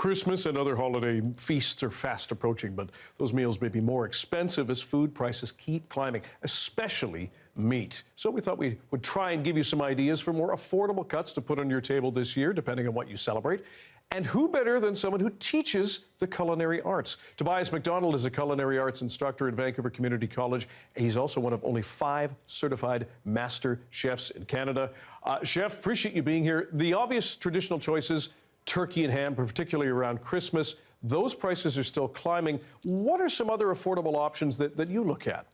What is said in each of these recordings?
Christmas and other holiday feasts are fast approaching, but those meals may be more expensive as food prices keep climbing, especially meat. So we thought we would try and give you some ideas for more affordable cuts to put on your table this year, depending on what you celebrate. And who better than someone who teaches the culinary arts? Tobias MacDonald is a culinary arts instructor at Vancouver Community College. He's also one of only 5 certified master chefs in Canada. Chef, appreciate you being here. The obvious traditional choices, turkey and ham, particularly around Christmas, those prices are still climbing. What are some other affordable options that you look at?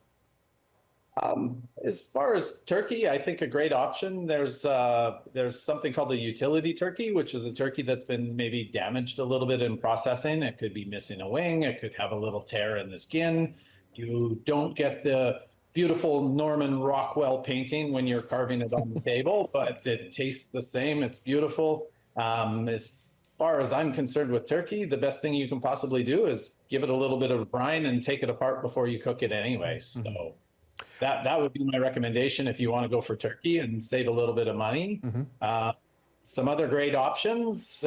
As far as turkey, I think a great option. There's something called a utility turkey, which is a turkey that's been maybe damaged a little bit in processing. It could be missing a wing. It could have a little tear in the skin. You don't get the beautiful Norman Rockwell painting when you're carving it on the table, but it tastes the same. It's beautiful. As far as I'm concerned with turkey, the best thing you can possibly do is give it a little bit of brine and take it apart before you cook it anyway. So that would be my recommendation if you want to go for turkey and save a little bit of money. Some other great options,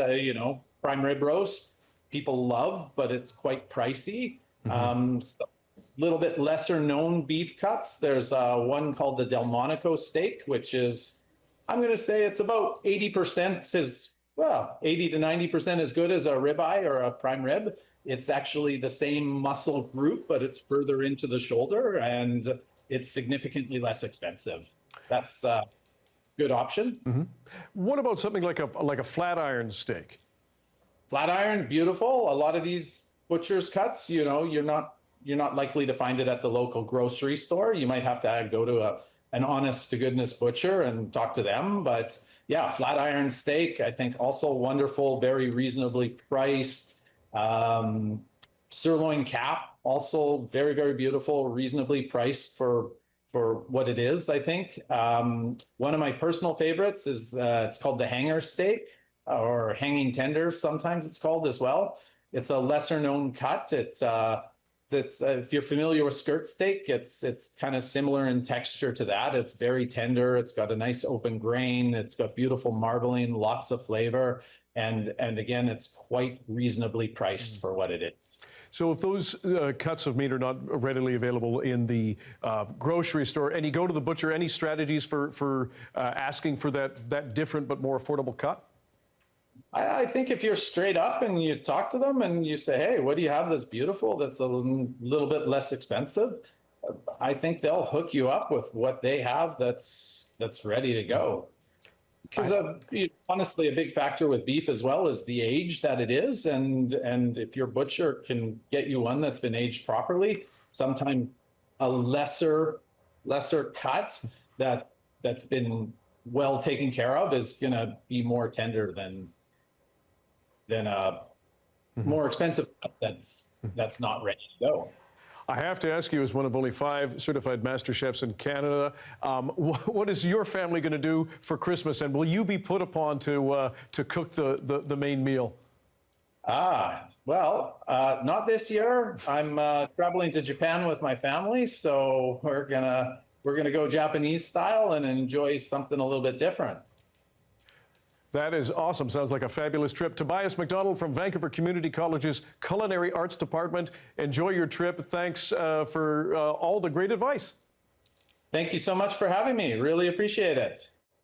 prime rib roast, people love, but it's quite pricey. Little bit lesser known beef cuts. There's one called the Delmonico steak, which is, I'm going to say it's about 80% is, 80 to 90% as good as a ribeye or a prime rib. It's actually the same muscle group, but it's further into the shoulder and it's significantly less expensive. That's a good option. What about something like a flat iron steak? Flat iron, beautiful. A lot of these butcher's cuts, you're not likely to find it at the local grocery store. You might have to go to an honest to goodness butcher and talk to them. But yeah, flat iron steak, I think also wonderful, very reasonably priced. Sirloin cap, also very, very beautiful, reasonably priced for what it is, I think. One of my personal favorites is it's called the hanger steak or hanging tender, sometimes it's called as well. It's a lesser known cut. It's if you're familiar with skirt steak, it's kind of similar in texture to that. It's very tender. It's got a nice open grain. It's got beautiful marbling, lots of flavor. And again, it's quite reasonably priced for what it is. So if those cuts of meat are not readily available in the grocery store and you go to the butcher, any strategies for asking for that different but more affordable cut? I think if you're straight up and you talk to them and you say, hey, what do you have that's beautiful, that's a little bit less expensive? I think they'll hook you up with what they have that's ready to go. Because honestly, a big factor with beef as well is the age that it is. And if your butcher can get you one that's been aged properly, sometimes a lesser cut that's been well taken care of is going to be more tender than a more expensive cut that's not ready to go. I have to ask you, as one of only 5 certified master chefs in Canada, what is your family going to do for Christmas, and will you be put upon to cook the main meal? Not this year. I'm traveling to Japan with my family, so we're gonna go Japanese style and enjoy something a little bit different. That is awesome. Sounds like a fabulous trip. Tobias MacDonald from Vancouver Community College's Culinary Arts Department. Enjoy your trip. Thanks for all the great advice. Thank you so much for having me. Really appreciate it.